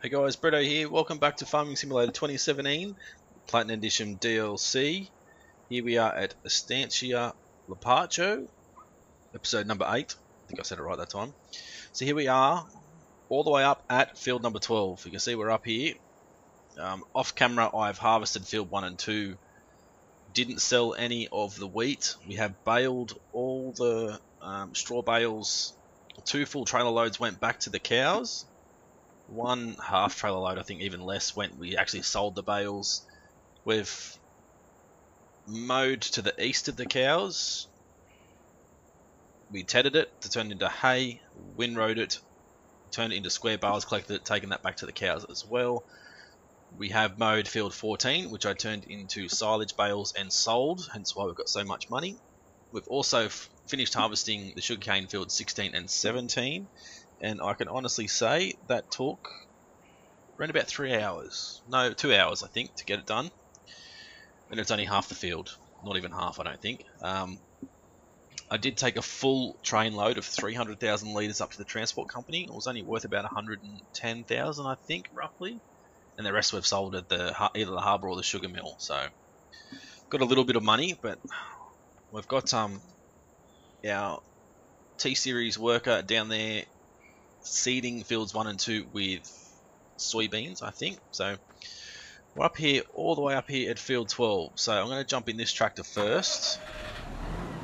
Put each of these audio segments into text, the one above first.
Hey guys, Bretto here. Welcome back to Farming Simulator 2017, Platinum Edition DLC. Here we are at Estancia Lapacho, episode number 8. I think I said it right that time. So here we are, all the way up at field number 12. You can see we're up here. Off camera, I've harvested field 1 and 2. Didn't sell any of the wheat. We have baled all the straw bales. 2 full trailer loads went back to the cows. 1 half trailer load, I think even less, we actually sold the bales. We've mowed to the east of the cows. We tedded it to turn it into hay, windrowed it, turned it into square bales, collected it, taken that back to the cows as well. We have mowed field 14, which I turned into silage bales and sold, hence why we've got so much money. We've also finished harvesting the sugarcane field 16 and 17, and I can honestly say that took around about 3 hours. No, 2 hours, I think, to get it done. And it's only half the field. Not even half, I don't think. I did take a full train load of 300,000 litres up to the transport company. It was only worth about 110,000, I think, roughly. And the rest we've sold at either the harbour or the sugar mill. So, got a little bit of money, but we've got our T-Series worker down there seeding fields 1 and 2 with soybeans, I think. So we're up here, all the way up here at field 12. So I'm going to jump in this tractor first.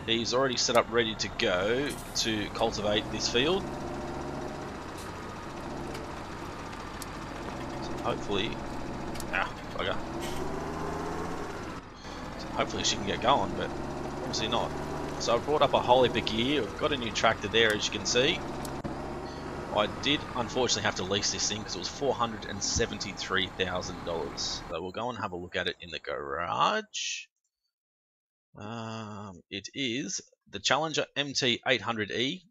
He's already set up ready to go to cultivate this field. So hopefully, bugger. So hopefully she can get going, but obviously not. So I've brought up a whole heap of gear. We've got a new tractor there, as you can see. I did unfortunately have to lease this thing because it was $473,000. So we'll go and have a look at it in the garage. It is the Challenger MT800E,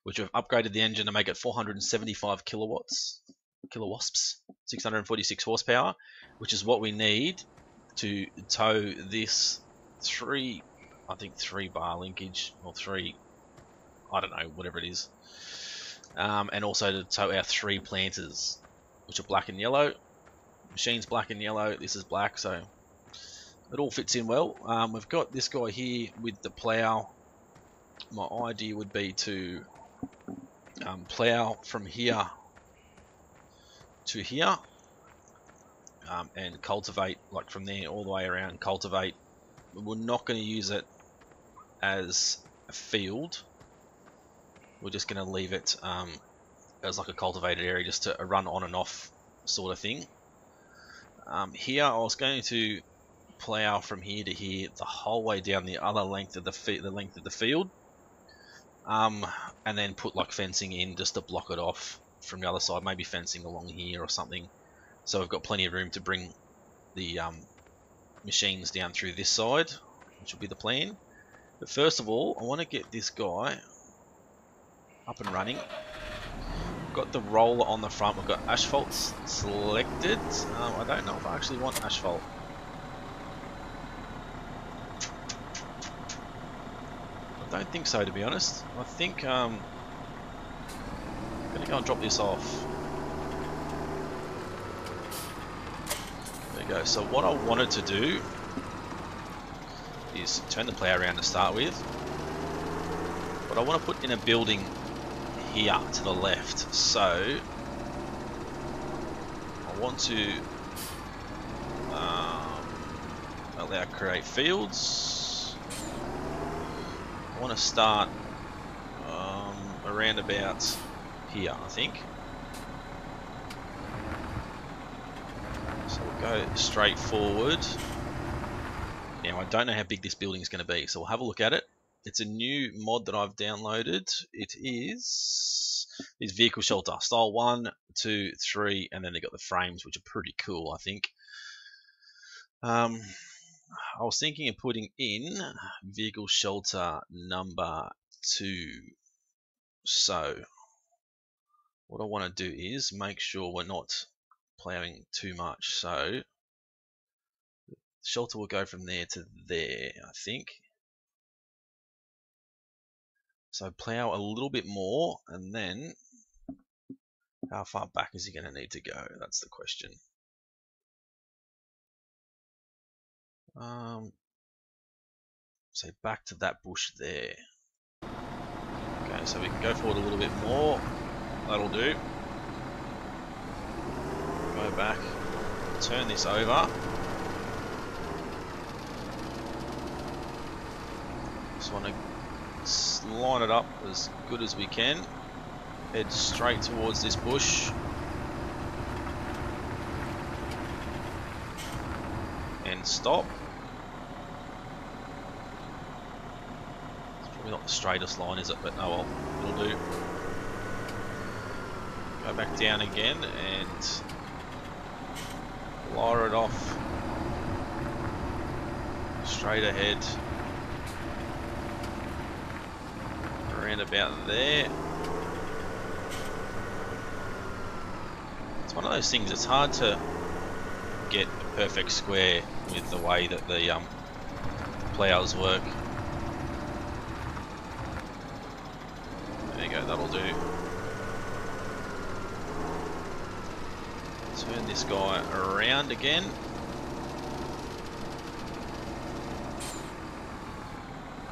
which we've upgraded the engine to make it 475 kilowatts, 646 horsepower, which is what we need to tow this three bar linkage, or I don't know, whatever it is. And also to tow our 3 planters, which are black and yellow. Machine's black and yellow, this is black, so it all fits in well. We've got this guy here with the plough. My idea would be to plough from here to here and cultivate, like from there all the way around, cultivate. We're not going to use it as a field. We're just going to leave it as like a cultivated area, just to run on and off sort of thing. Here I was going to plough from here to here the whole way down the other length of the field, and then put like fencing in just to block it off from the other side, maybe fencing along here or something, so we've got plenty of room to bring the machines down through this side, which will be the plan. But first of all, I want to get this guy up and running. We've got the roller on the front, we've got asphalt selected. I don't know if I actually want asphalt. I don't think so, to be honest. I think I'm going to go and drop this off. There we go. So what I wanted to do is turn the plough around to start with. But I want to put in a building here to the left. So I want to allow create fields. I want to start around about here, I think. So we'll go straight forward. Now I don't know how big this building is going to be, so we'll have a look at it. It's a new mod that I've downloaded. It is vehicle shelter, style 1, 2, 3, and then they got the frames, which are pretty cool, I think. I was thinking of putting in vehicle shelter number 2. So what I want to do is make sure we're not ploughing too much. So the shelter will go from there to there, I think. So plough a little bit more, and then How far back is he going to need to go? That's the question. Say back to that bush there. Okay, so we can go forward a little bit more. That'll do. Go back. Turn this over. Just want to line it up as good as we can. Head straight towards this bush. And stop. It's probably not the straightest line, is it? But oh well, it'll do. Go back down again and lower it off. Straight ahead. Around about there. It's one of those things, it's hard to get a perfect square with the way that the plows work. There you go, that'll do. Turn this guy around again.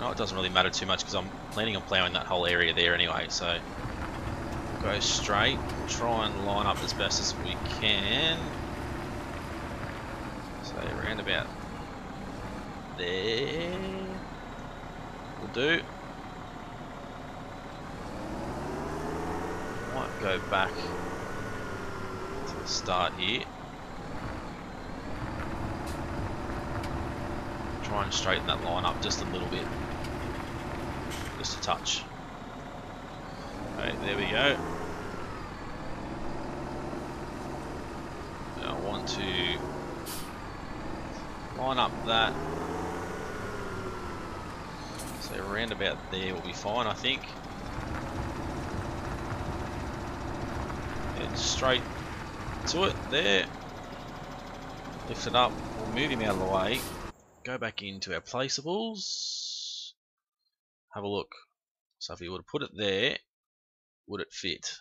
No, it doesn't really matter too much because I'm planning on ploughing that whole area there anyway, so we'll go straight. We'll try and line up as best as we can. So around about there will do. Might go back to the start here. Try and straighten that line up just a little bit. Just a touch. Okay, there we go. Now I want to line up that. So around about there will be fine, I think. Head straight to it, there. Lift it up, we'll move him out of the way. Go back into our placeables. Have a look. So if we were to put it there, would it fit?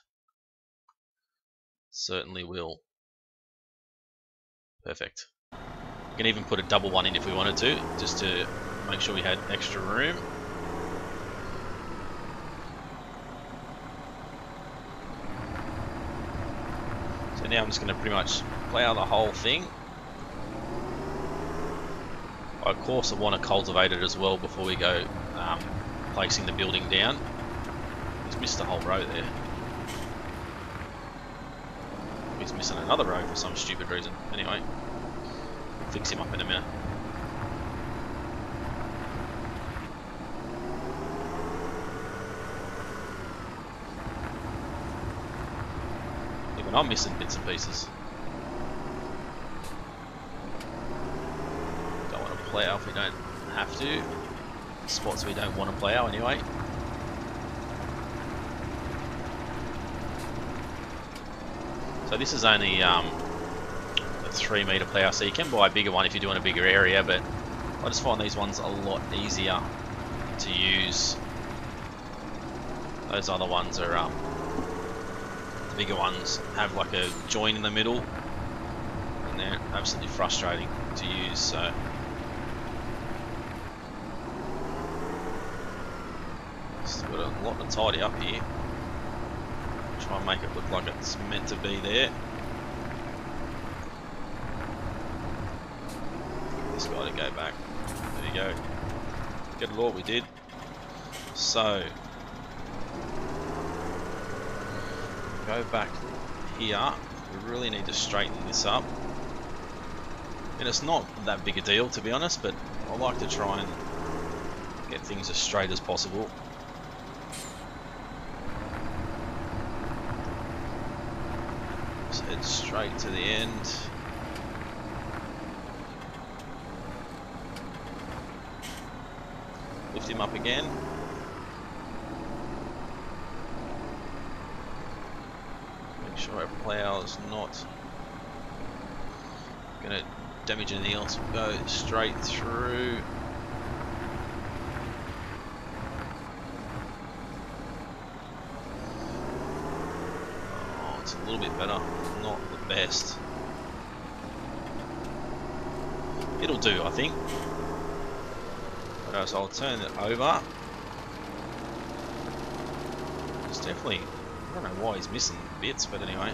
Certainly will. Perfect. We can even put a double one in if we wanted to, just to make sure we had extra room. So now I'm just going to pretty much plough the whole thing. Of course I want to cultivate it as well before we go placing the building down. He's missed the whole row there. He's missing another row for some stupid reason. Anyway, we'll fix him up in a minute. Even I'm missing bits and pieces. Don't want to plough if we don't have to. Spots we don't want to plough anyway. So this is only a 3 metre plough, so you can buy a bigger one if you're doing a bigger area, but I just find these ones a lot easier to use. Those other ones are, the bigger ones have like a joint in the middle and they're absolutely frustrating to use, so got a lot to tidy up here. Try and make it look like it's meant to be there. Get this guy to go back. There you go. Good lord, we did. So go back here. We really need to straighten this up. And it's not that big a deal, to be honest, but I like to try and get things as straight as possible. Head straight to the end. Lift him up again. Make sure our plough is not going to damage anything else. We'll go straight through. little bit better. Not the best. It'll do, I think. So I'll turn it over. It's definitely, I don't know why he's missing bits, but anyway.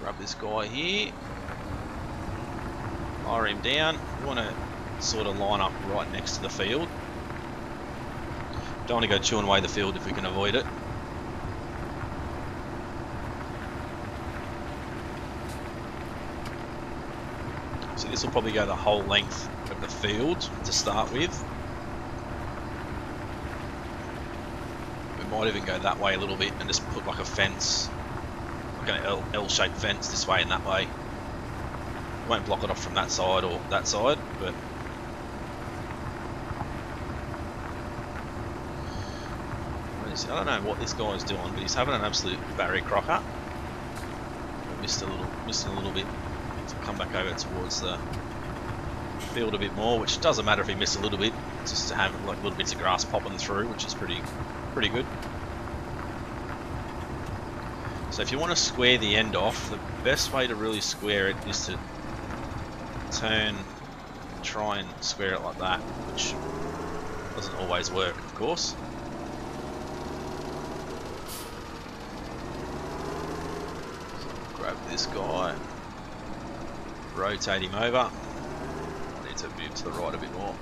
Grab this guy here. Fire him down. We want to sort of line up right next to the field. Don't want to go chewing away the field if we can avoid it. So this will probably go the whole length of the field to start with. We might even go that way a little bit and just put like a fence, like an L-shaped fence this way and that way. Won't block it off from that side or that side, but I don't know what this guy's doing, but he's having an absolute barrier crocker. Missed a little bit to come back over towards the field a bit more, which doesn't matter if he missed a little bit, just to have like little bits of grass popping through, which is pretty good. So if you want to square the end off, the best way to really square it is to try and square it like that, which doesn't always work, of course. Grab this guy, rotate him over. I need to move to the right a bit more.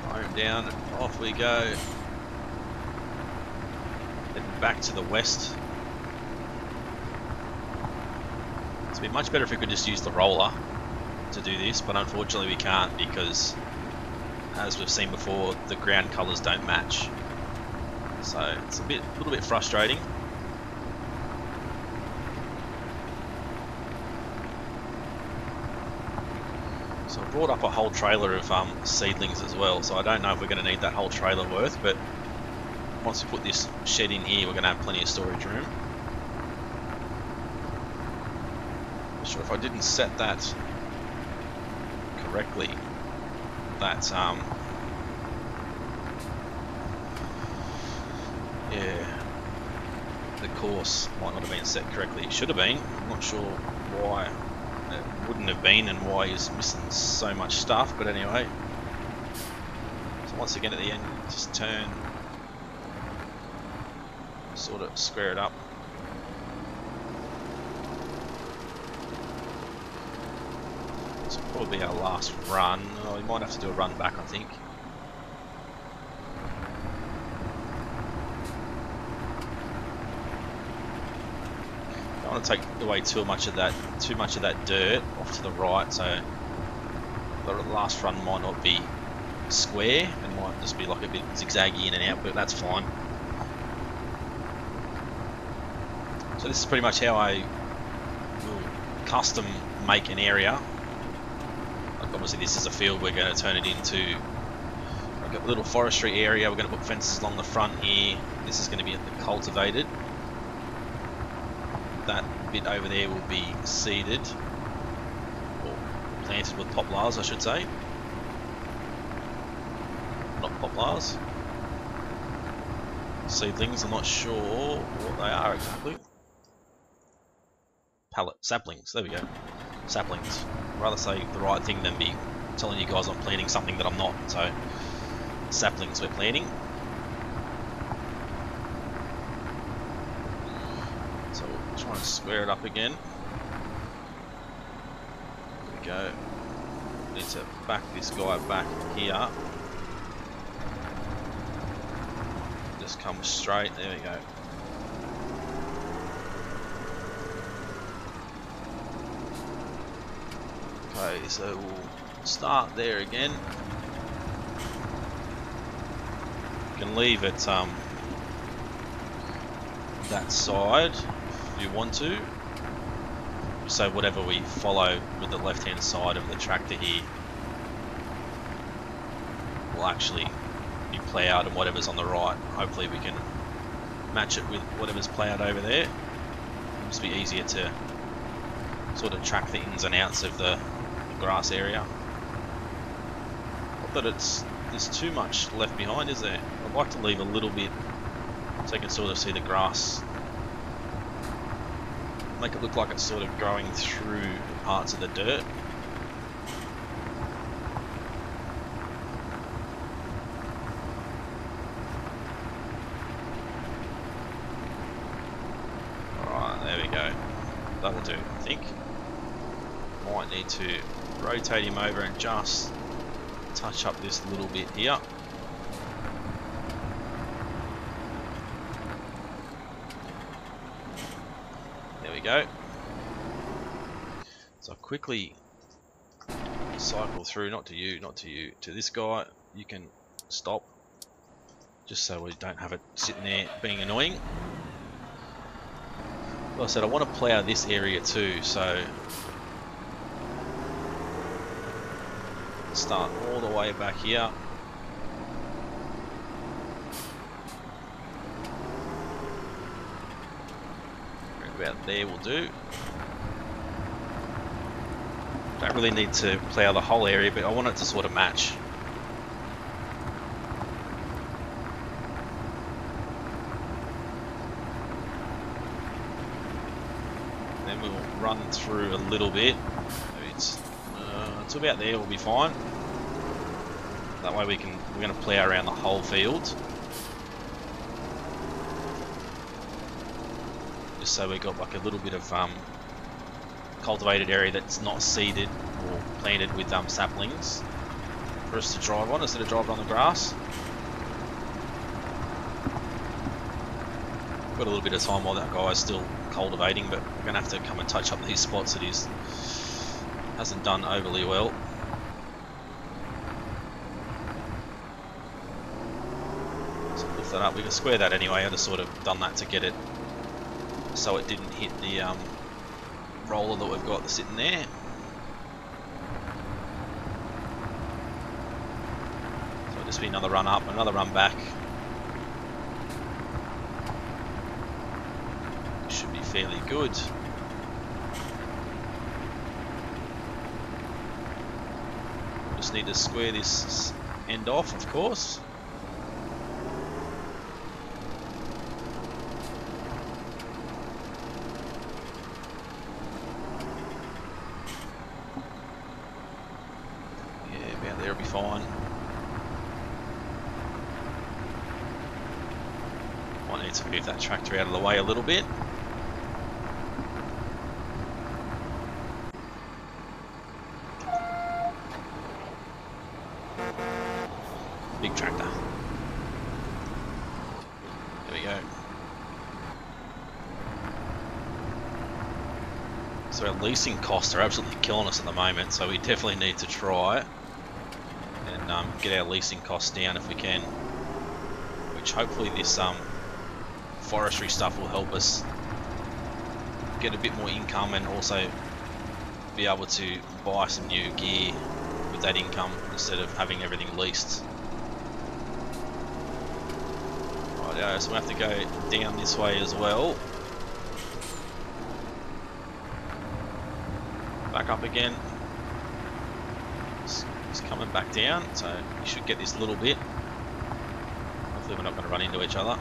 Fire him down, and off we go. Heading back to the west. It'd be much better if we could just use the roller to do this, but unfortunately we can't because, as we've seen before, the ground colours don't match. So it's a little bit frustrating. So I brought up a whole trailer of seedlings as well, so I don't know if we're going to need that whole trailer worth, but once we put this shed in here, we're going to have plenty of storage room. Not sure if I didn't set that correctly, that yeah, the course might not have been set correctly. It should have been. I'm not sure why it wouldn't have been and why he's missing so much stuff, but anyway. So once again at the end, just turn, sort of square it up. This will probably be our last run. Oh, we might have to do a run back, I think. Don't want to take away too much of that dirt off to the right, so the last run might not be square, it might just be like a bit zigzaggy in and out, but that's fine. So this is pretty much how I will custom make an area. Like obviously this is a field, we're going to turn it into like a little forestry area. We're going to put fences along the front here. This is going to be cultivated. That bit over there will be seeded, or planted with poplars, I should say. Not poplars. Seedlings, I'm not sure what they are exactly. Saplings, there we go. Saplings. I'd rather say the right thing than be telling you guys I'm planting something that I'm not. So, saplings we're planting. So we'll try and square it up again. There we go. Need to back this guy back here. Just come straight, there we go. Okay, so we'll start there again. You can leave it that side if you want to. So whatever we follow with the left hand side of the tractor here will actually be ploughed, and whatever's on the right, hopefully we can match it with whatever's ploughed over there. It'll just be easier to sort of track the ins and outs of the grass area. Not that there's too much left behind, is there? like to leave a little bit so you can sort of see the grass. Make it look like it's sort of growing through parts of the dirt. Alright, there we go. That'll do, I think. Might need to rotate him over and just touch up this little bit here. There we go. So I'll quickly cycle through, not to you, to this guy. You can stop, just so we don't have it sitting there being annoying. Like I said, I want to plough this area too, so start all the way back here. About there will do. Don't really need to plough the whole area, but I want it to sort of match. Then we'll run through a little bit. Maybe it's about there, we'll be fine. That way we're going to plough around the whole field. Just so we got like a little bit of cultivated area that's not seeded or planted with saplings for us to drive on instead of driving on the grass. Got a little bit of time while that guy's still cultivating, but we're going to have to come and touch up these spots that he hasn't done overly well. So lift that up. We can square that anyway. I just sort of done that to get it so it didn't hit the roller that we've got sitting there. So it'll just be another run up, another run back. Should be fairly good. Just need to square this end off, of course. There'll be fine. Might need to move that tractor out of the way a little bit. Big tractor. There we go. So our leasing costs are absolutely killing us at the moment, so we definitely need to try and get our leasing costs down if we can, which hopefully this forestry stuff will help us get a bit more income and also be able to buy some new gear with that income instead of having everything leased. Right, so we'll have to go down this way as well. Back up again. It's coming back down, so you should get this little bit. Hopefully we're not going to run into each other.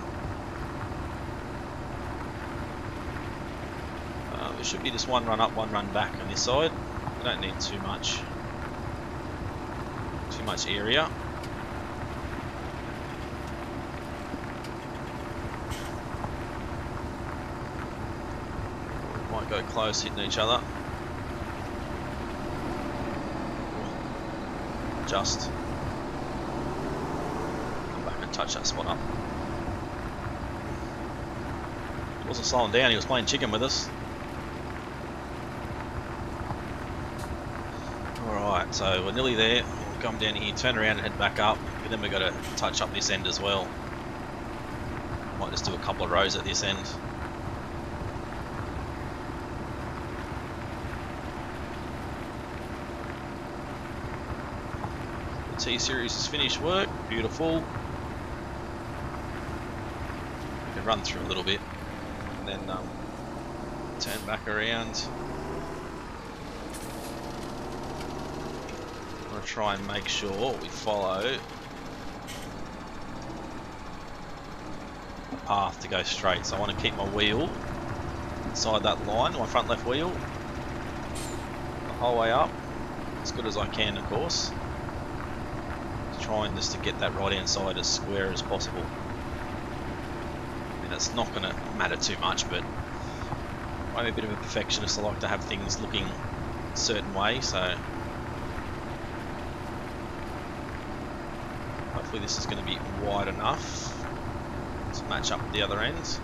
There should be just one run up, one run back on this side. We don't need too much area. We might go close, hitting each other. Just come back and touch that spot up. He wasn't slowing down, he was playing chicken with us. Alright, so we're nearly there. We'll come down here, turn around and head back up, but then we've got to touch up this end as well. Might just do a couple of rows at this end. T-Series has finished work, beautiful. We can run through a little bit and then turn back around. I'm going to try and make sure we follow path to go straight. So I want to keep my wheel inside that line, my front left wheel, the whole way up, as good as I can, of course. Trying just to get that right hand side as square as possible. And it's not going to matter too much, but I'm a bit of a perfectionist. I like to have things looking a certain way, so hopefully this is going to be wide enough to match up with the other end.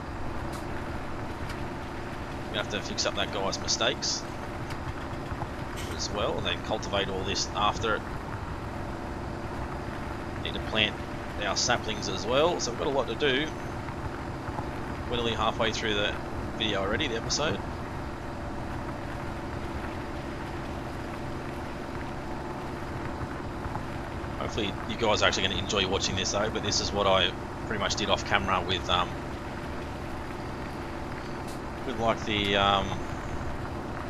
I'm going to have to fix up that guy's mistakes as well, and then cultivate all this after it. Need to plant our saplings as well, so we've got a lot to do. We're nearly halfway through the video already, the episode. Hopefully you guys are actually going to enjoy watching this though, but this is what I pretty much did off camera with like the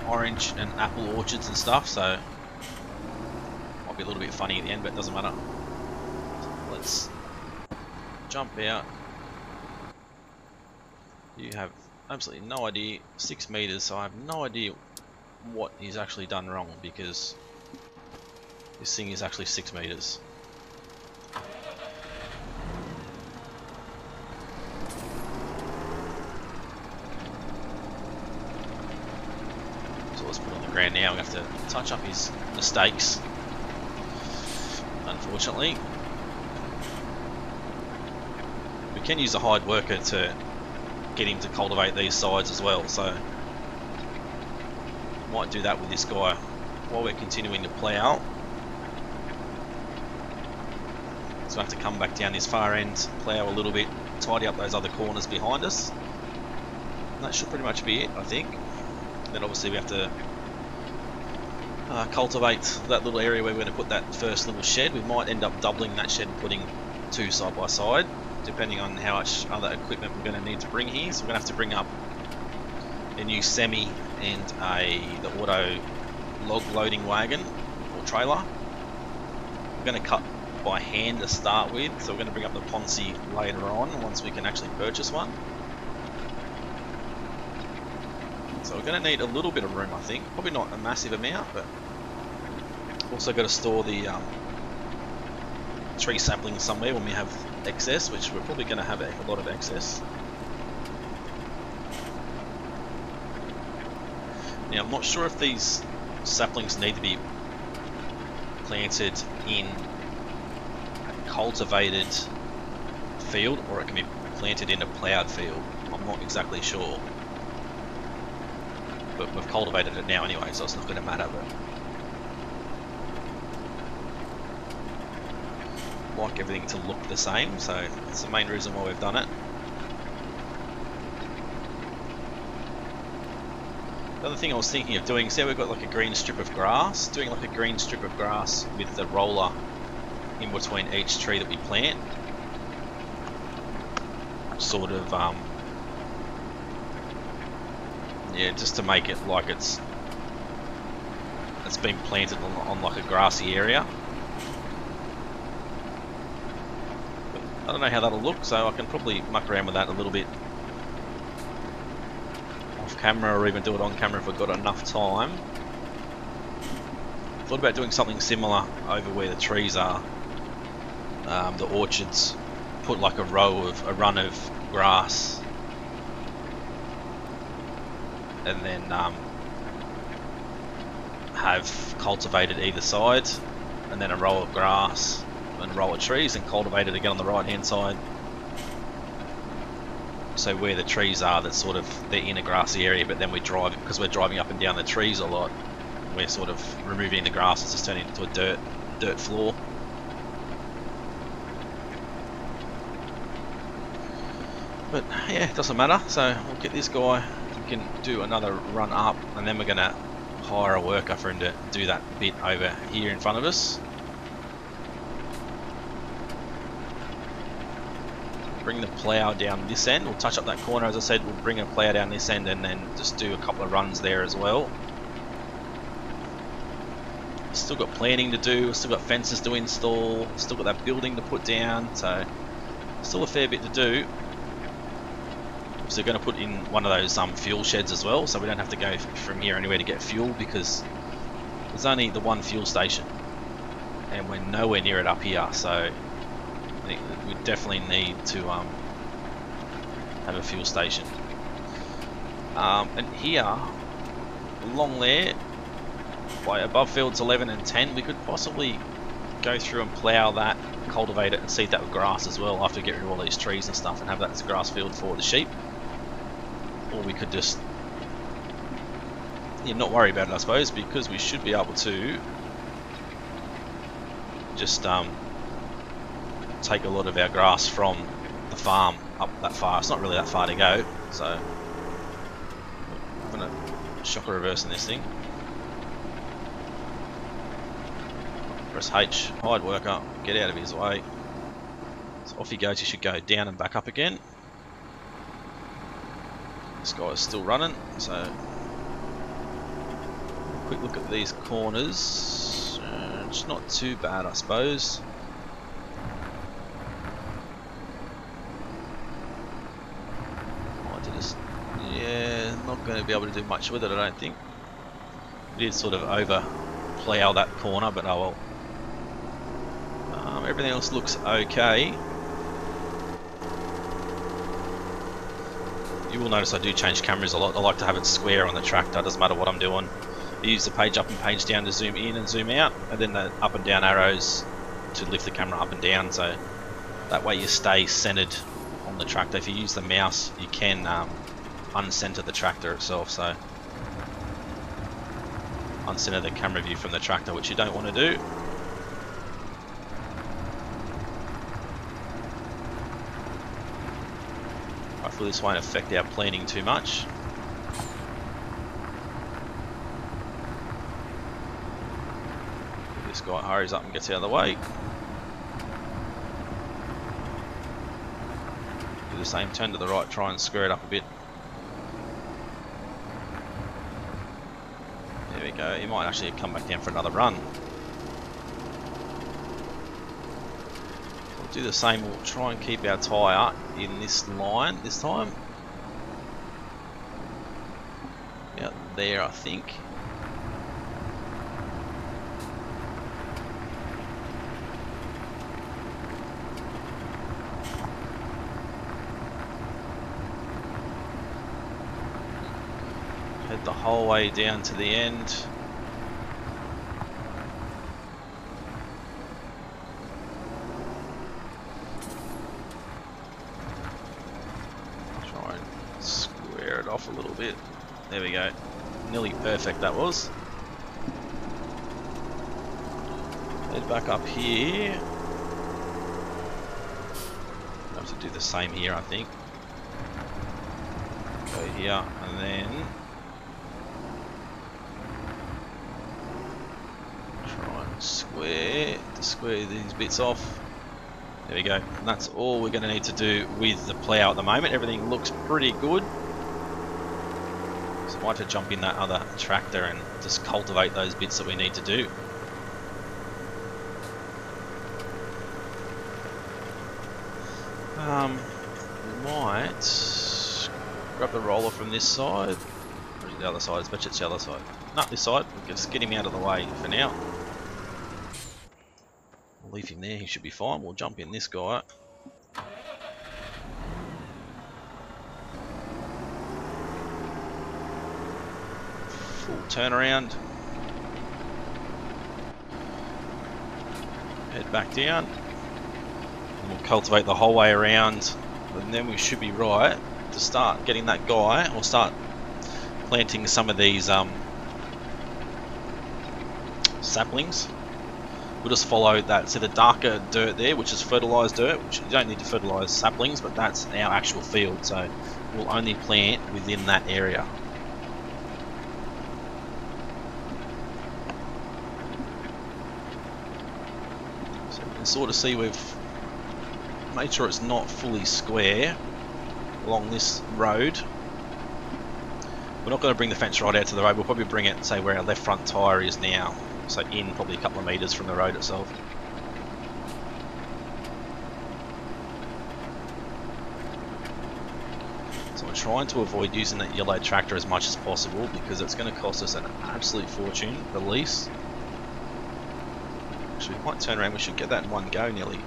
orange and apple orchards and stuff, so might be a little bit funny at the end, but it doesn't matter. Let's jump out. You have absolutely no idea. 6 meters, so I have no idea what he's actually done wrong, because this thing is actually 6 meters. So let's put it on the ground now. We have to touch up his mistakes, unfortunately. We can use a hired worker to get him to cultivate these sides as well, so might do that with this guy while we're continuing to plough. So I have to come back down this far end, plough a little bit, tidy up those other corners behind us. And that should pretty much be it, I think. Then obviously we have to cultivate that little area where we're going to put that first little shed. We might end up doubling that shed and putting 2 side by side, depending on how much other equipment we're going to need to bring here. So we're going to have to bring up a new semi and the auto log loading wagon or trailer. We're going to cut by hand to start with, so we're going to bring up the Ponzi later on once we can actually purchase one. So we're going to need a little bit of room, I think. Probably not a massive amount, but also got to store the tree saplings somewhere when we have excess, which we're probably going to have a lot of excess. Now I'm not sure if these saplings need to be planted in a cultivated field or it can be planted in a ploughed field. I'm not exactly sure, but we've cultivated it now anyway, so it's not going to matter. But I like everything to look the same, so that's the main reason why we've done it. The other thing I was thinking of doing, see how we've got like a green strip of grass, doing like a green strip of grass with the roller in between each tree that we plant, sort of yeah, just to make it like it's been planted on like a grassy area. But I don't know how that'll look, so I can probably muck around with that a little bit off camera, or even do it on camera if I've got enough time. Thought about doing something similar over where the trees are, the orchards. Put like a run of grass, and then have cultivated either side, and then a row of grass and a row of trees, and cultivated again on the right hand side. So where the trees are, that's sort of they're in a grassy area, but then we drive, because we're driving up and down the trees a lot, we're sort of removing the grass. It's just turning into a dirt floor. But yeah, it doesn't matter. So we'll get this guy. We can do another run up, and then we're gonna hire a worker for him to do that bit over here in front of us. Bring the plough down this end. We'll touch up that corner, as I said. We'll bring a plough down this end, and then just do a couple of runs there as well. Still got planning to do. Still got fences to install. Still got that building to put down. So still a fair bit to do. because they're going to put in one of those fuel sheds as well, so we don't have to go from here anywhere to get fuel, because there's only the one fuel station and we're nowhere near it up here, so we definitely need to have a fuel station. And here along there by above fields 11 and 10 we could possibly go through and plough that, cultivate it and seed that with grass as well, after we get rid of all these trees and stuff, and have that as a grass field for the sheep. Or we could just not worry about it, I suppose, because we should be able to just take a lot of our grass from the farm up that far. It's not really that far to go, so I'm going to shocker reverse in this thing. Press H, hide worker, get out of his way. So off he goes. He should go down and back up again. This guy is still running, so quick look at these corners. It's not too bad, I suppose. Yeah, not going to be able to do much with it, I don't think. We did sort of over plough that corner, but oh well. Everything else looks okay. You will notice I do change cameras a lot. I like to have it square on the tractor, doesn't matter what I'm doing. I use the page up and page down to zoom in and zoom out, and then the up and down arrows to lift the camera up and down, so that way you stay centered on the tractor. If you use the mouse, you can uncenter the tractor itself, so uncenter the camera view from the tractor, which you don't want to do. Hopefully this won't affect our planning too much. This guy hurries up and gets out of the way. Do the same, turn to the right, try and square it up a bit. There we go. He might actually come back down for another run. We'll do the same. We'll try and keep our tyre in this line this time. Out there, I think. Head the whole way down to the end. Try and square it off a little bit. There we go. Nearly perfect that was. Head back up here. I have to do the same here, I think. Go here and then square these bits off. There we go. And that's all we're going to need to do with the plough at the moment. Everything looks pretty good. So I might have to jump in that other tractor and just cultivate those bits that we need to do. We might grab the roller from this side. Or is it the other side? I bet it's the other side. No, this side. We'll just get him out of the way for now. Leave him there, he should be fine. We'll jump in this guy. Full turnaround. Head back down. And we'll cultivate the whole way around. And then we should be right to start getting that guy, or start planting some of these saplings. We'll just follow that, so the darker dirt there, which is fertilised dirt, which you don't need to fertilise saplings, but that's our actual field, so we'll only plant within that area. So you can sort of see we've made sure it's not fully square along this road. We're not going to bring the fence right out to the road, we'll probably bring it, say, where our left front tyre is now. So in probably a couple of metres from the road itself. So I'm trying to avoid using that yellow tractor as much as possible because it's going to cost us an absolute fortune, the lease. Actually, we might turn around, we should get that in one go nearly.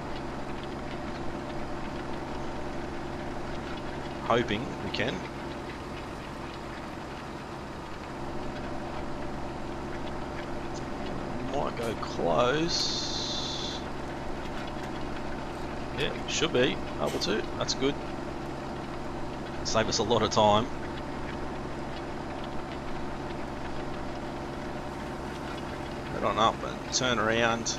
Hoping we can. Might go close. Yeah, should be able to. That's good. Save us a lot of time. Head on up and turn around.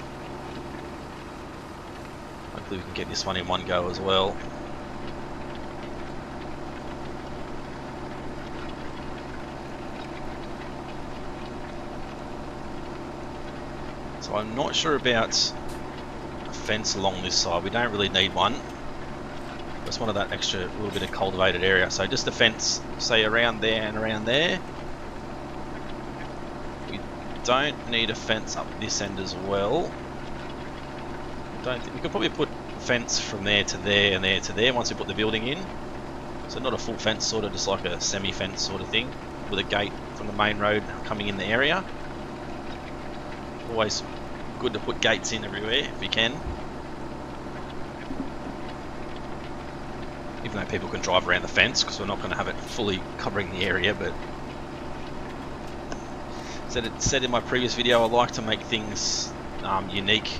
Hopefully we can get this one in one go as well. So I'm not sure about a fence along this side. We don't really need one. Just wanted that extra little bit of cultivated area. So just a fence, say around there and around there. We don't need a fence up this end as well. Don't think we could probably put a fence from there to there and there to there once we put the building in. So not a full fence, sort of just like a semi-fence sort of thing with a gate from the main road coming in the area. Always good to put gates in everywhere if you can. Even though people can drive around the fence, because we're not going to have it fully covering the area, but said in my previous video, I like to make things unique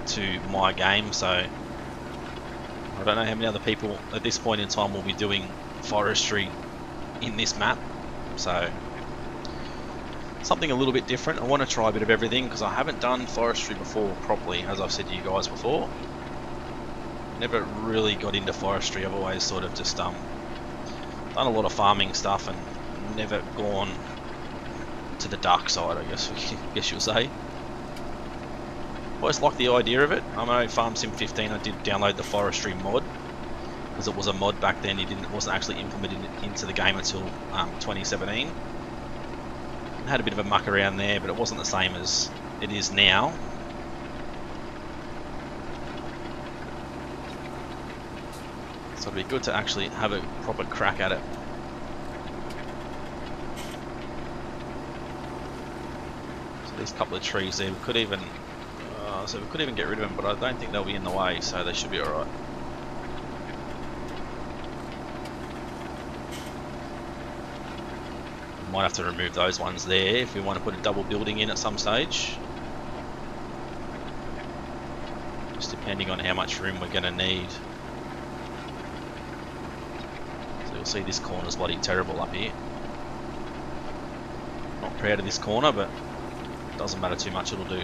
to my game, so I don't know how many other people at this point in time will be doing forestry in this map, so something a little bit different. I want to try a bit of everything because I haven't done forestry before properly, as I've said to you guys before. Never really got into forestry. I've always sort of just done a lot of farming stuff and never gone to the dark side, I guess you'll say. Always liked the idea of it. I know Farm Sim 15 I did download the forestry mod because it was a mod back then. It wasn't actually implemented into the game until 2017. Had a bit of a muck around there, but it wasn't the same as it is now. So it'd be good to actually have a proper crack at it. So there's a couple of trees there. We could even get rid of them, but I don't think they'll be in the way, so they should be alright. Might have to remove those ones there if we want to put a double building in at some stage. Just depending on how much room we're going to need. So you'll see this corner's bloody terrible up here. Not proud of this corner, but it doesn't matter too much, it'll do.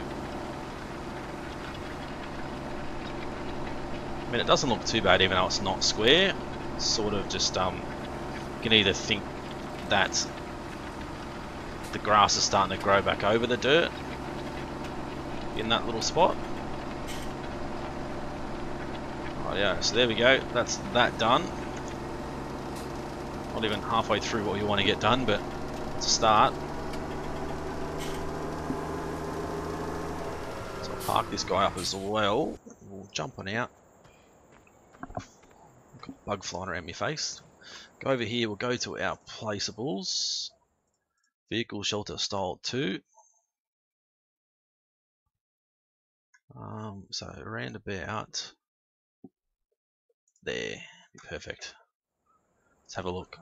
I mean, it doesn't look too bad even though it's not square. It's sort of just, you can either think that the grass is starting to grow back over the dirt in that little spot. Oh yeah, so there we go, that's that done. Not even halfway through what we want to get done, but it's a start. So I'll park this guy up as well. We'll jump on out. Got a bug flying around my face. Go over here, we'll go to our placeables. Vehicle shelter style 2. So around about there, be perfect. Let's have a look.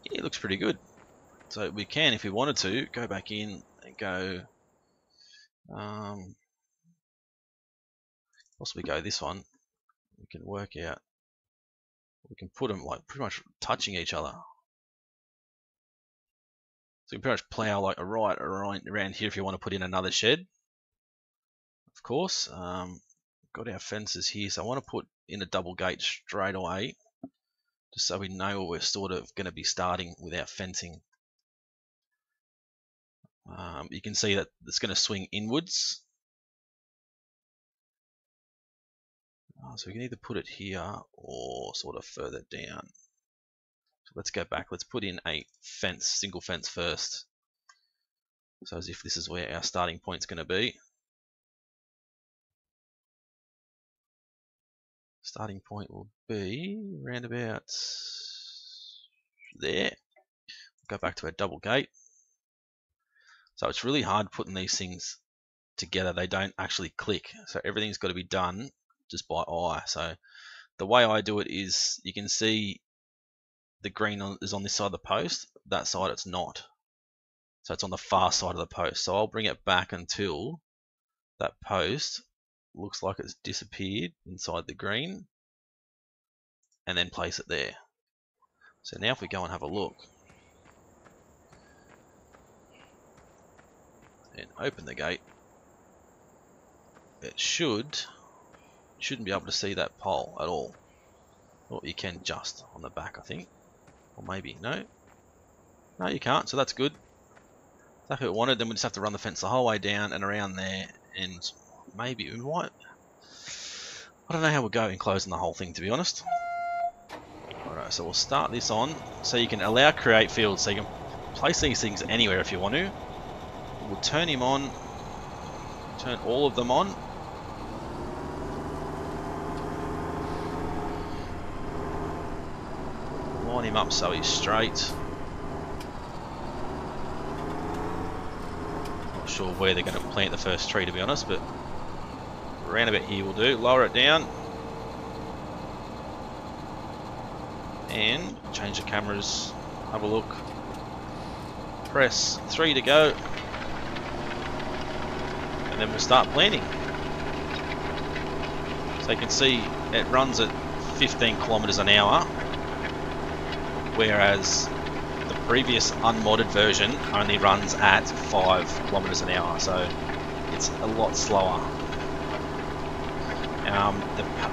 Yeah, it looks pretty good. So we can, if we wanted to, go back in and go. Possibly go this one. We can work out. We can put them like pretty much touching each other. So you can pretty much plow like right around here if you want to put in another shed. Of course, got our fences here, so I want to put in a double gate straight away, just so we know where we're sort of going to be starting with our fencing. You can see that it's going to swing inwards. So we can either put it here or sort of further down. So let's go back. Let's put in a fence, single fence first. So as if this is where our starting point's going to be. Starting point will be around about there. Go back to our double gate. So it's really hard putting these things together. They don't actually click. So everything's got to be done just by eye. So the way I do it is, you can see the green is on this side of the post. That side it's not. So it's on the far side of the post. So I'll bring it back until that post looks like it's disappeared inside the green, and then place it there. So now if we go and have a look and open the gate, it shouldn't be able to see that pole at all. Or you can just on the back, I think. Or maybe, no, you can't, so that's good. Exactly what we wanted. Then we just have to run the fence the whole way down and around there, and maybe we might, I don't know how we'll go in closing the whole thing, to be honest. Alright, so we'll start this on, so you can allow create fields, so you can place these things anywhere if you want to. We'll turn him on, turn all of them on. Line him up so he's straight. Not sure where they're going to plant the first tree, to be honest, but around about here will do. Lower it down. And change the cameras, have a look. Press 3 to go. And then we'll start planting. So you can see it runs at 15 kilometers an hour, whereas the previous unmodded version only runs at 5 kilometers an hour, so it's a lot slower.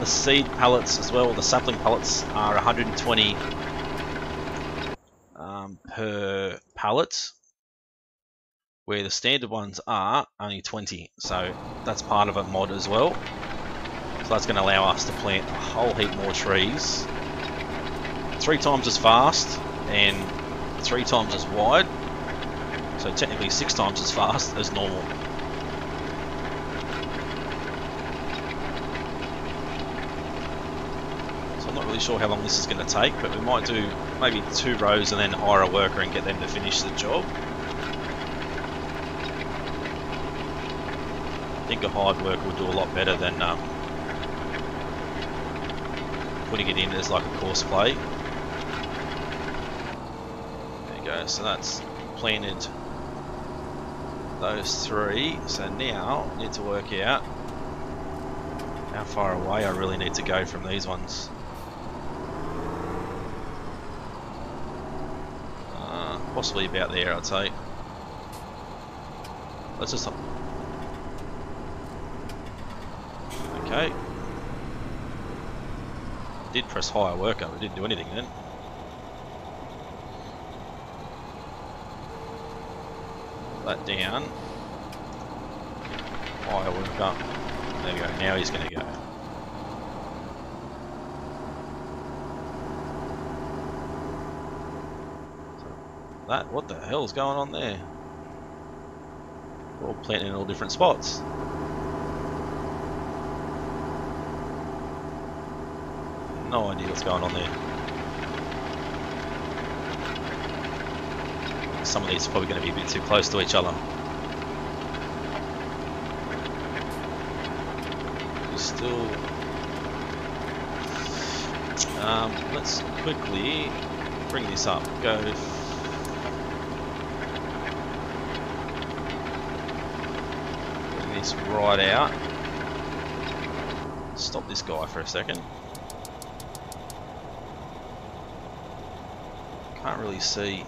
The seed pallets as well, the sapling pallets, are 120 per pallet, where the standard ones are only 20, so that's part of a mod as well. So that's going to allow us to plant a whole heap more trees, 3 times as fast and 3 times as wide, so technically 6 times as fast as normal. So I'm not really sure how long this is going to take, but we might do maybe 2 rows and then hire a worker and get them to finish the job. I think a hired worker would do a lot better than putting it in as like a course play. There you go, so that's planted those 3. So now I need to work out how far away I really need to go from these ones. Possibly about there, I'd say. Let's just... Okay. Did press hire worker, but didn't do anything then. That down. Hire worker. There we go, now he's going to go. That, what the hell's going on there? We're all planting in all different spots. No idea what's going on there. Some of these are probably going to be a bit too close to each other. Still, let's quickly bring this up. Go. Bring this right out. Stop this guy for a second. Can't really see.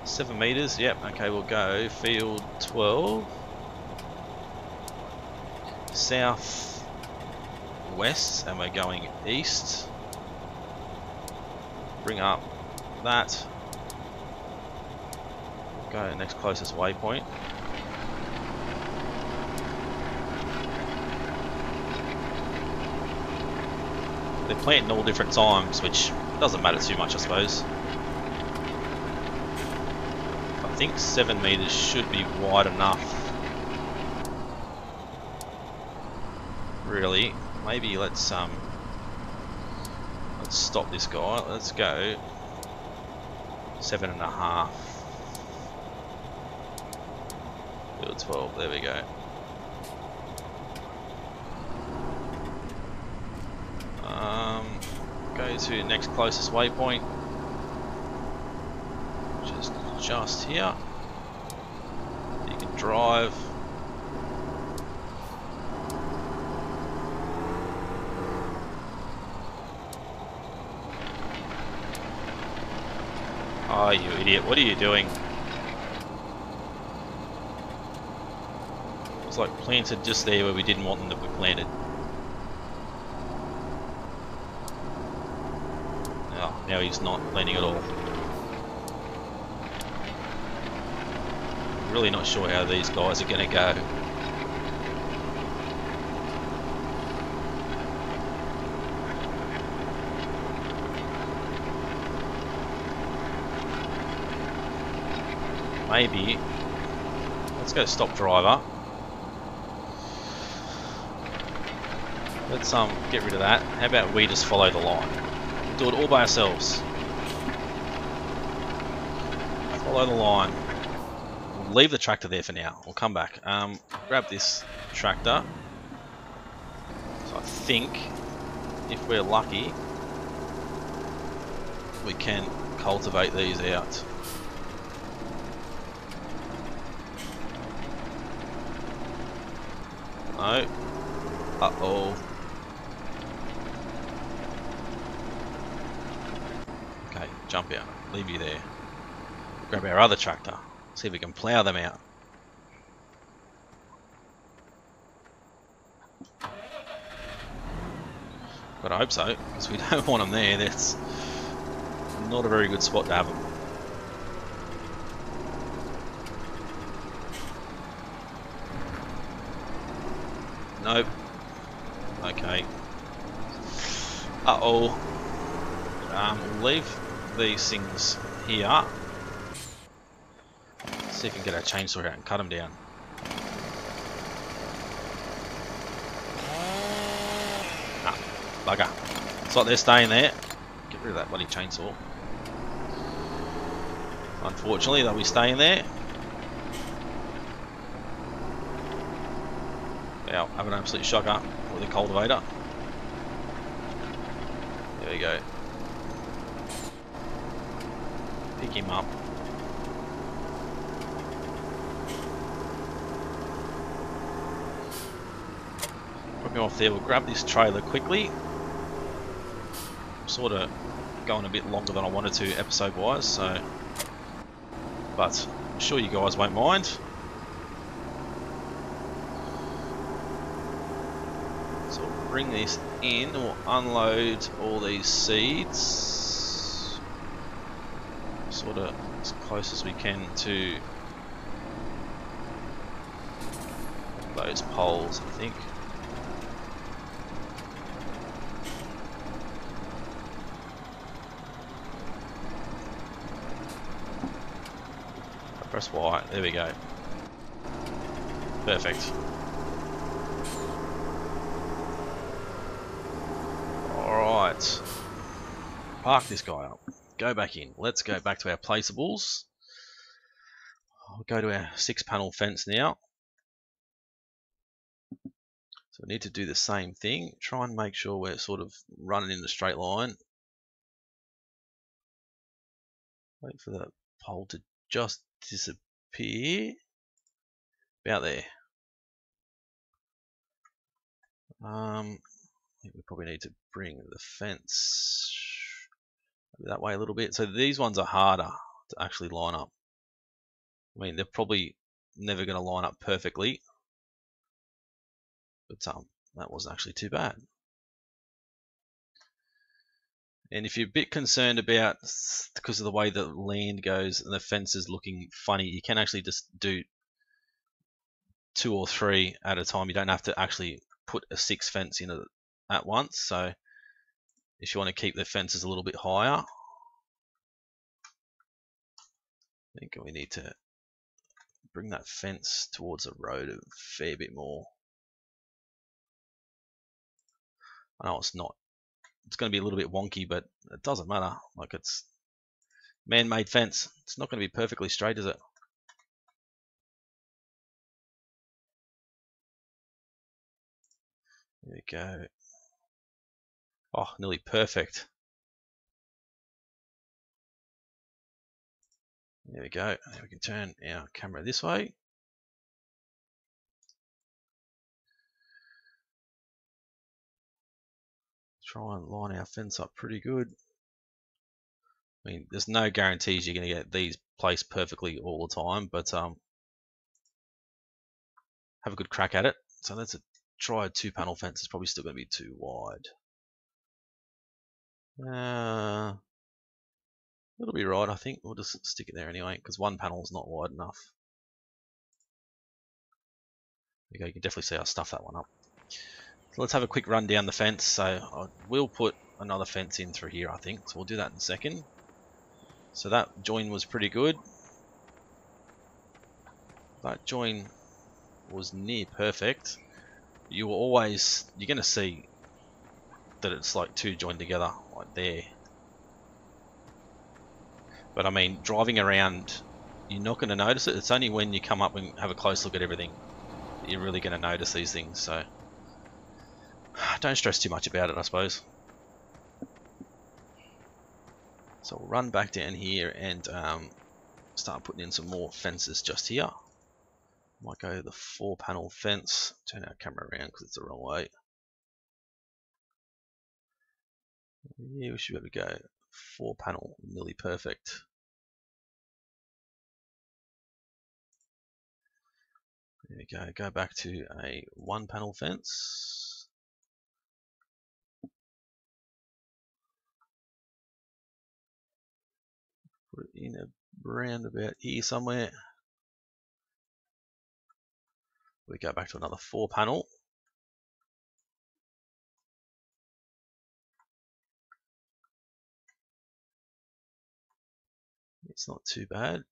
Seven meters, yep, okay, we'll go field 12. South west, and we're going east. Bring up that. Go next closest waypoint. They're planting all different times, which doesn't matter too much, I suppose. I think 7 meters should be wide enough. really. Maybe let's stop this guy. Let's go 7.5. Do a 12. There we go. Go to next closest waypoint, which is just here. You can drive. Oh, you idiot! What are you doing? It's like planted just there where we didn't want them to be planted. Oh, now he's not planting at all. I'm really not sure how these guys are going to go. Maybe let's go stop driver. Let's get rid of that. How about we just follow the line? We'll do it all by ourselves. Follow the line. We'll leave the tractor there for now. We'll come back. Grab this tractor. So I think if we're lucky, we can cultivate these out. No. Uh-oh. Okay, jump out. Leave you there. Grab our other tractor. See if we can plough them out. But I hope so, because we don't want them there. That's not a very good spot to have them. Nope. Okay. Uh-oh. We'll leave these things here. See if we can get our chainsaw out and cut them down. Ah, bugger. It's like they're staying there. Get rid of that bloody chainsaw. Unfortunately, they'll be staying there. Now, have an absolute shocker with the cultivator. There we go. Pick him up. Put him off there. We'll grab this trailer quickly. I'm sort of going a bit longer than I wanted to episode-wise, so, but I'm sure you guys won't mind. So we'll bring this in. We'll unload all these seeds, sort of as close as we can to those poles, I think. Press Y, there we go. Perfect. Alright. Park this guy up. Go back in. Let's go back to our placeables. I'll go to our 6-panel fence now. So we need to do the same thing. Try and make sure we're sort of running in the straight line. Wait for the pole to just disappear. About there. I think we probably need to bring the fence that way a little bit. So these ones are harder to actually line up. I mean, they're probably never going to line up perfectly, but that wasn't actually too bad. And if you're a bit concerned about, because of the way the land goes and the fence is looking funny, you can actually just do 2 or 3 at a time. You don't have to actually put a 6 fence in at once. So if you want to keep the fences a little bit higher, I think we need to bring that fence towards the road a fair bit more. I know it's not. It's going to be a little bit wonky, but it doesn't matter. Like, it's man-made fence. It's not going to be perfectly straight, is it? There we go. Oh, nearly perfect. There we go. Now we can turn our camera this way. Try and line our fence up pretty good. I mean, there's no guarantees you're going to get these placed perfectly all the time, but have a good crack at it. So let's try a 2-panel fence. It's probably still going to be too wide. It'll be right, I think. We'll just stick it there anyway, because 1 panel is not wide enough. There you go. You can definitely see I stuffed that one up. So let's have a quick run down the fence. So I will put another fence in through here, I think. So we'll do that in a second. So that join was pretty good. That join was near perfect. You're going to see that it's like 2 joined together, like there. But I mean, driving around, you're not going to notice it. It's only when you come up and have a close look at everything that you're really going to notice these things. So don't stress too much about it, I suppose. So we'll run back down here and start putting in some more fences just here. Might go the 4-panel fence. Turn our camera around because it's the wrong way. Yeah, we should be able to go 4-panel, nearly perfect. There we go. Go back to a 1-panel fence. Put it in around about here somewhere. We go back to another 4-panel. It's not too bad.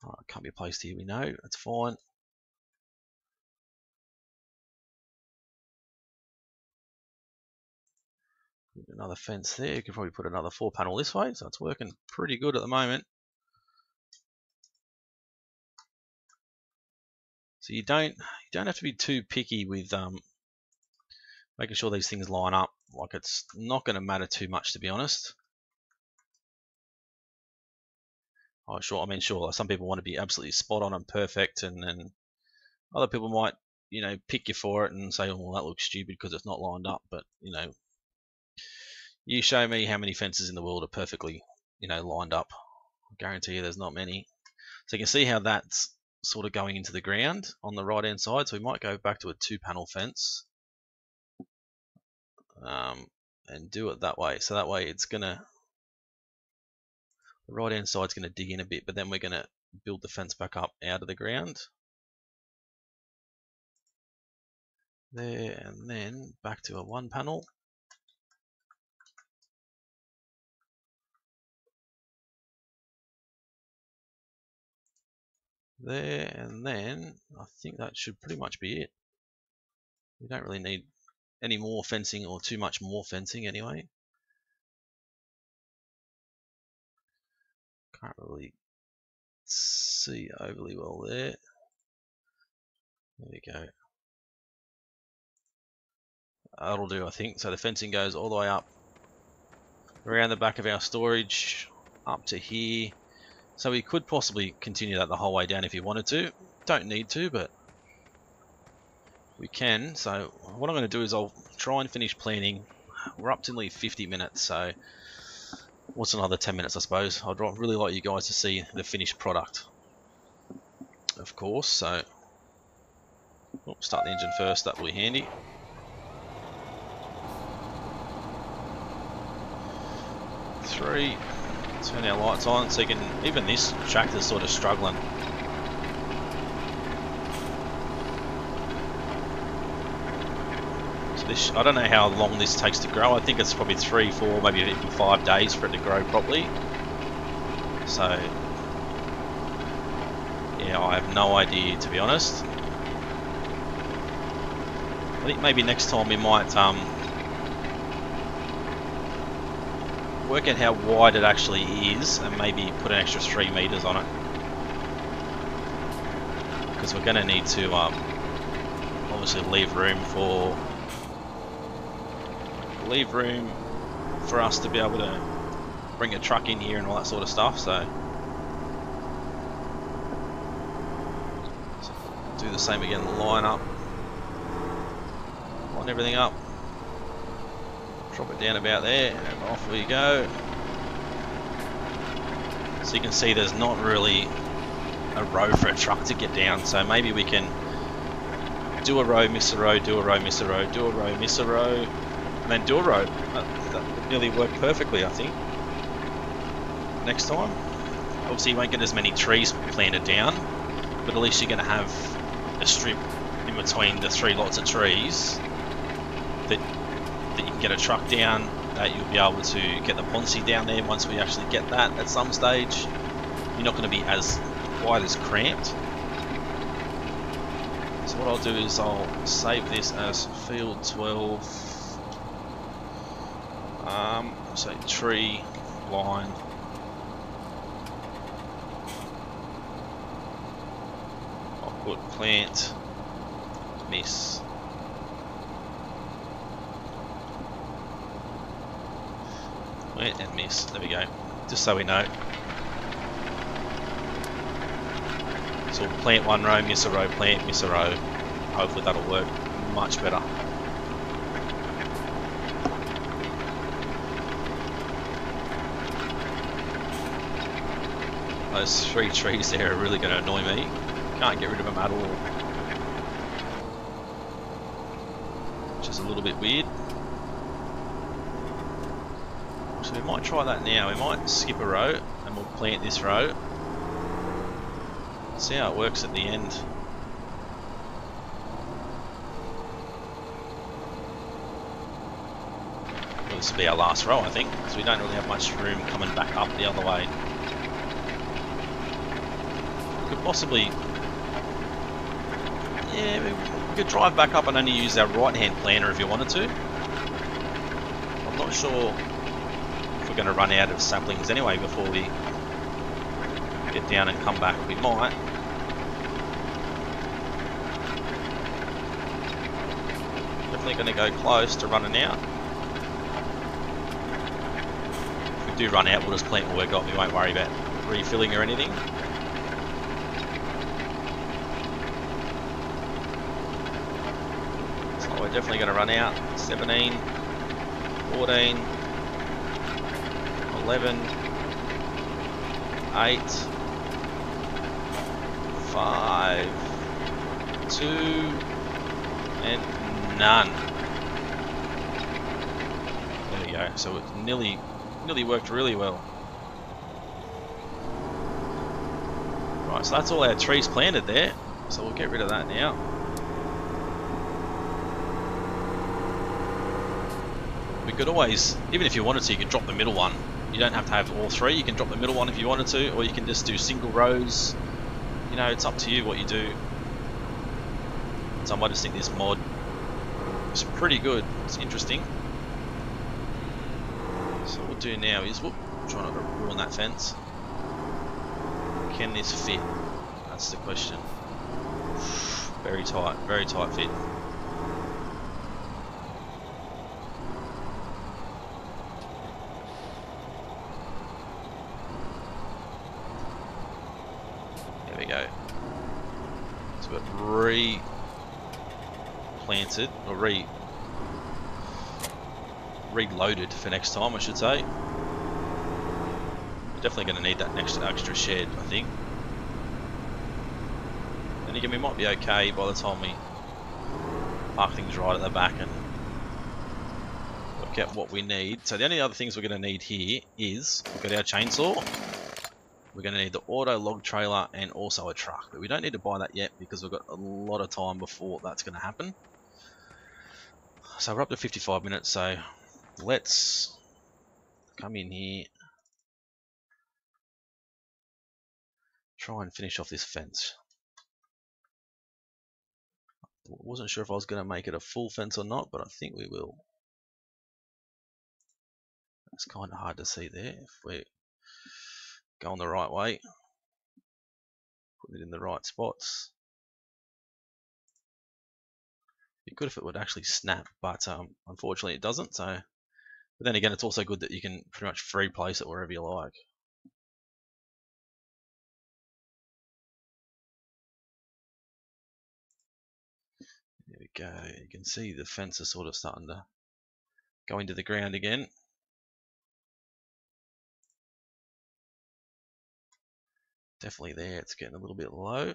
Oh, it can't be placed here, we know. That's fine. Put another fence there. You could probably put another 4-panel this way, so it's working pretty good at the moment. So you don't have to be too picky with making sure these things line up. Like, it's not going to matter too much, to be honest. Oh, sure. I mean, sure. Some people want to be absolutely spot on and perfect, and then other people might, pick you for it and say, "Oh, well, that looks stupid because it's not lined up." But you show me how many fences in the world are perfectly, lined up. I guarantee you, there's not many. So you can see how that's sort of going into the ground on the right-hand side. So we might go back to a 2-panel fence and do it that way. So that way, the right-hand side's gonna dig in a bit, but then we're gonna build the fence back up out of the ground. There, and then back to a 1-panel. There, and then I think that should pretty much be it. We don't really need any more fencing or too much more fencing anyway. Can't really see overly well there. There we go. That'll do, I think. So the fencing goes all the way up around the back of our storage up to here. So we could possibly continue that the whole way down if you wanted to. Don't need to, but we can. So what I'm going to do is I'll try and finish planning. We're up to nearly 50 minutes, so what's another 10 minutes, I suppose. I'd really like you guys to see the finished product, of course. So start the engine first, that will be handy. Three. Turn our lights on so you can, even this tractor's sort of struggling. So this, I don't know how long this takes to grow. I think it's probably 3, 4, maybe even 5 days for it to grow properly. So yeah, I have no idea, to be honest. I think maybe next time we might work out how wide it actually is and maybe put an extra 3 meters on it, because we're going to need to obviously leave room for us to be able to bring a truck in here and all that sort of stuff. So do the same again, line up, line everything up, drop it down about there, and off we go. So you can see there's not really a row for a truck to get down, so maybe we can do a row, miss a row, do a row, miss a row, do a row, miss a row, and then do a row. That would nearly work perfectly, I think. Next time, obviously you won't get as many trees planted down, but at least you're going to have a strip in between the 3 lots of trees that you can get a truck down, that you'll be able to get the Ponzi down there once we actually get that at some stage. You're not going to be as wide as cramped. So what I'll do is I'll save this as field 12, so tree line. I'll put plant miss. Plant and miss. There we go. Just so we know. So we'll plant 1 row, miss a row, plant, miss a row. Hopefully that'll work much better. Those 3 trees there are really going to annoy me. Can't get rid of them at all. Which is a little bit weird. So we might try that now. We might skip a row and we'll plant this row. See how it works at the end. Well, this will be our last row, I think, because we don't really have much room coming back up the other way. We could possibly, yeah, we could drive back up and only use our right-hand planter if you wanted to. I'm not sure if we're going to run out of saplings anyway before we get down and come back. We might. Definitely going to go close to running out. If we do run out, we'll just plant what we've got. We won't worry about refilling or anything. So we're definitely going to run out. 17, 14, 11, 8, 5, 2, and none. There we go. So it nearly worked really well. Right, so that's all our trees planted there. So we'll get rid of that now. We could always, even if you wanted to, you could drop the middle one. You don't have to have all 3. You can drop the middle one if you wanted to, or you can just do single rows. You know, it's up to you what you do. So I might just think this mod is pretty good. It's interesting. So what we'll do now is, whoop, try not to ruin that fence. Can this fit? That's the question. Very tight fit. There we go. So we've replanted, or reloaded for next time, I should say. We're definitely going to need that next extra shed, I think. Then again, we might be okay by the time we park things right at the back and work out what we need. So the only other things we're going to need here is, we've got our chainsaw, we're going to need the auto log trailer, and also a truck. But we don't need to buy that yet because we've got a lot of time before that's going to happen. So we're up to 55 minutes, so let's come in here. try and finish off this fence. Wasn't sure if I was going to make it a full fence or not, but I think we will. It's kind of hard to see there if we're going the right way. Put it in the right spots. It'd be good if it would actually snap, but unfortunately it doesn't. So, but then again, it's also good that you can pretty much free place it wherever you like. There we go. You can see the fence is sort of starting to go into the ground again. Definitely there. It's getting a little bit low.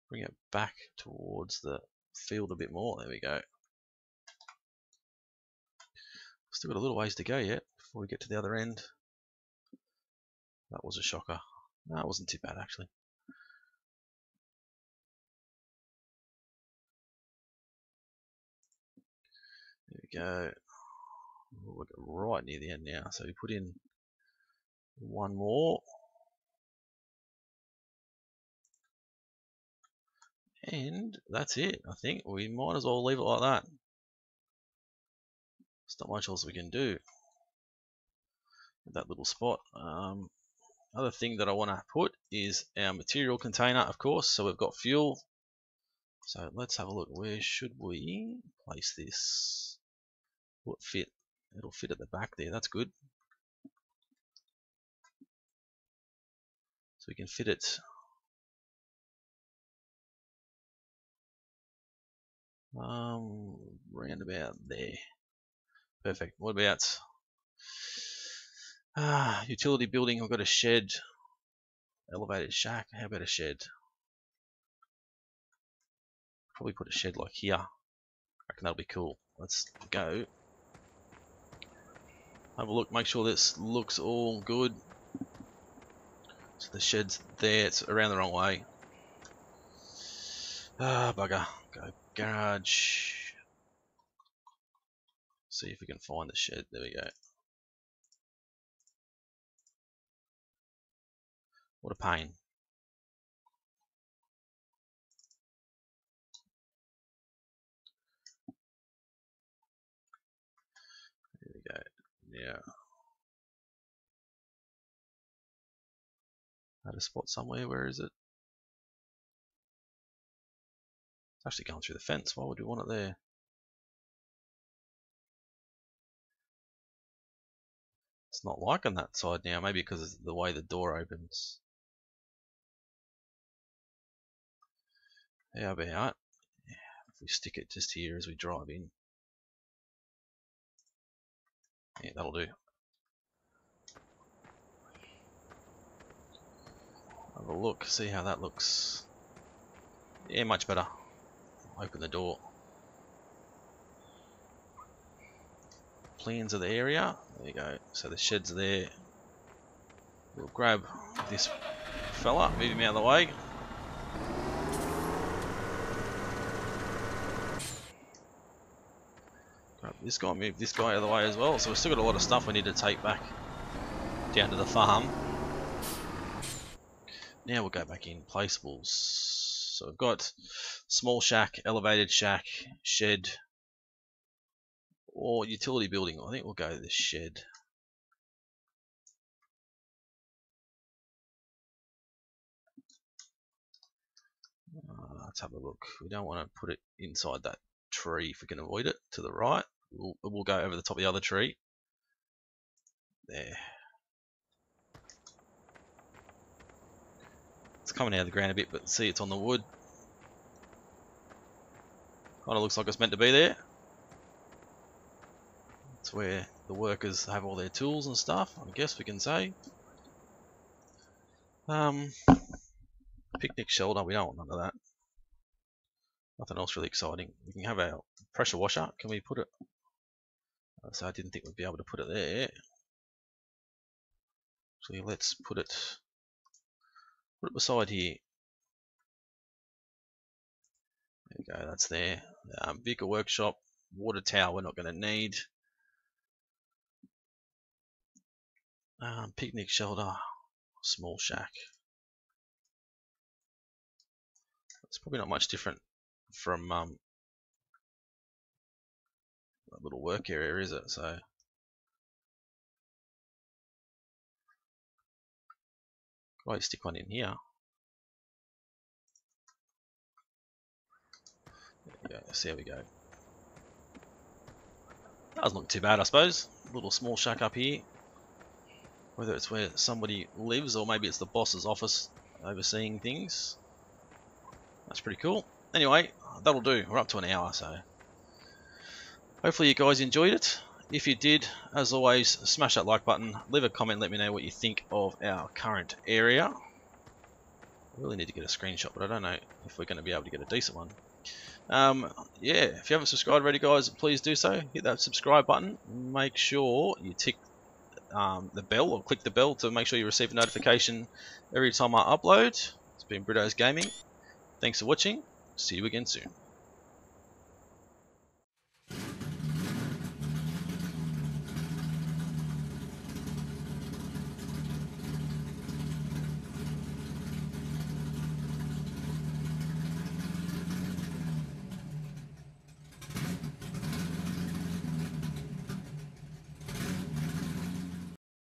Bring it back towards the field a bit more. There we go. Still got a little ways to go yet before we get to the other end. That was a shocker. No, it wasn't too bad actually. There we go. We're right near the end now. So we put in one more. And that's it. I think we might as well leave it like that. There's not much else we can do with that little spot. Other thing that I want to put is our material container, of course. So we've got fuel. So let's have a look. Where should we place this? Will it fit? It'll fit at the back there. That's good. So we can fit it round about there. Perfect. What about utility building? I've got a shed, elevated shack. How about a shed? Probably put a shed like here. I reckon that'll be cool. Let's go. Have a look, make sure this looks all good. So the shed's there, it's around the wrong way. Ah, bugger. Go garage. See if we can find the shed. There we go. What a pain. There we go. Yeah. Had a spot somewhere. Where is it? It's actually going through the fence. Why would we want it there? It's not like on that side now. Maybe because of the way the door opens. How about if we stick it just here as we drive in? Yeah, that'll do. Have a look, see how that looks. Yeah, much better. Open the door. Plans of the area. There you go. So the shed's there. We'll grab this fella, move him out of the way. Grab this guy, move this guy out of the way as well. So we've still got a lot of stuff we need to take back down to the farm. Now we'll go back in placeables. So we've got small shack, elevated shack, shed, or utility building. I think we'll go to the shed. Let's have a look. We don't want to put it inside that tree if we can avoid it. To the right. We'll go over the top of the other tree. There. It's coming out of the ground a bit, but see, it's on the wood. Kind of looks like it's meant to be there. It's where the workers have all their tools and stuff, I guess we can say. Picnic shelter, we don't want none of that. Nothing else really exciting. We can have our pressure washer. Can we put it? So I didn't think we'd be able to put it there. So let's put it beside here. There we go, that's there. Vehicle workshop, water tower we're not going to need. Picnic shelter, small shack. It's probably not much different from that little work area, is it? So probably stick one in here. There we go. So there we go. That doesn't look too bad, I suppose. Little small shack up here. Whether it's where somebody lives or maybe it's the boss's office overseeing things. That's pretty cool. Anyway, that'll do. We're up to an hour, so hopefully you guys enjoyed it. If you did, as always, smash that like button, leave a comment, let me know what you think of our current area. I really need to get a screenshot, but I don't know if we're going to be able to get a decent one. Yeah, if you haven't subscribed already, guys, please do so. Hit that subscribe button. Make sure you tick the bell or click the bell to make sure you receive a notification every time I upload. It's been Brito's Gaming. Thanks for watching. See you again soon.